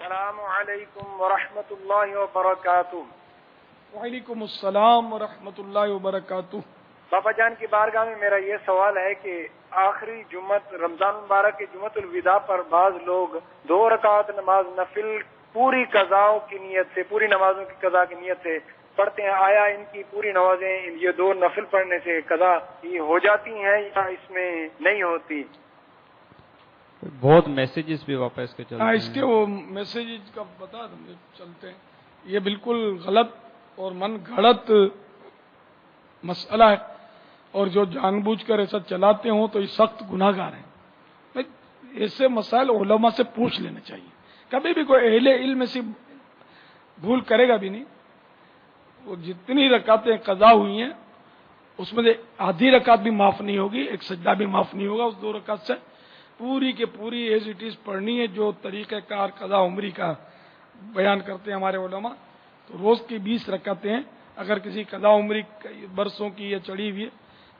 السلام علیکم ورحمۃ اللہ وبرکاتہ۔ وعلیکم السلام ورحمۃ اللہ وبرکاتہ۔ بابا جان کی بارگاہ میں میرا یہ سوال ہے کہ آخری جمعت رمضان مبارک کے جمعۃ الوداع پر بعض لوگ 2 رکعت نماز نفل پوری قضاء کی نیت سے، پوری نمازوں کی قضاء کی نیت سے پڑھتے ہیں، آیا ان کی پوری نمازیں یہ 2 نفل پڑھنے سے قضاء ہو جاتی ہیں یا اس میں نہیں ہوتی؟ بہت میسیجز بھی واپس کے چلتے ہیں، اس کے وہ میسیجز کا بتا دیں چلتے ہیں، یہ بالکل غلط اور من گھڑت مسئلہ ہے، اور جو جان بوجھ کر ایسا چلاتے ہوں تو یہ سخت گناہ گار ہیں۔ ایسے مسائل علماء سے پوچھ لینا چاہیے، کبھی بھی کوئی اہل علم سے بھول کرے گا بھی نہیں۔ وہ جتنی رکعتیں قضا ہوئی ہیں اس میں سے آدھی رکعت بھی معاف نہیں ہوگی، ایک سجدہ بھی معاف نہیں ہوگا، اس 2 رکعت سے پوری کے پوری ایز اٹ از پڑھنی ہے، جو طریقہ کار قضا عمری کا بیان کرتے ہیں ہمارے علماء۔ تو روز کی 20 رکعتیں ہیں، اگر کسی قضا عمری برسوں کی یا چڑھی ہوئی ہے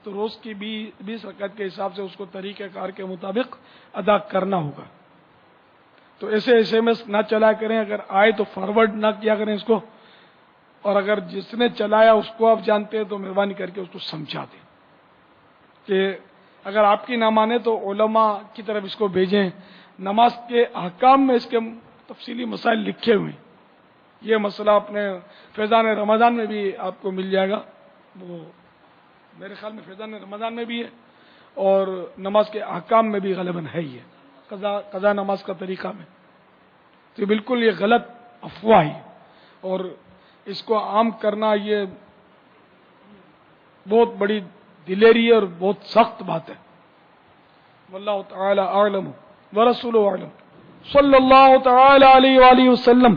تو روز کی 20 رکعت کے حساب سے اس کو طریقہ کار کے مطابق ادا کرنا ہوگا۔ تو ایسے SMS نہ چلا کریں، اگر آئے تو فارورڈ نہ کیا کریں اس کو، اور اگر جس نے چلایا اس کو آپ جانتے ہیں تو مہربانی کر کے اس کو سمجھا دیں کہ اگر آپ کی نہ مانے تو علماء کی طرف اس کو بھیجیں۔ نماز کے احکام میں اس کے تفصیلی مسائل لکھے ہوئے ہیں، یہ مسئلہ اپنے فیضان رمضان میں بھی آپ کو مل جائے گا، وہ میرے خیال میں فیضان رمضان میں بھی ہے، اور نماز کے احکام میں بھی غالباً ہے ہی ہے، قضا نماز کا طریقہ میں۔ تو بالکل یہ غلط افواہ ہے، اور اس کو عام کرنا یہ بہت بڑی دلیری اور بہت سخت بات ہے۔ واللہ تعالی اعلم ورسولہ اعلم، صلی اللہ تعالی علیہ وآلہ وسلم۔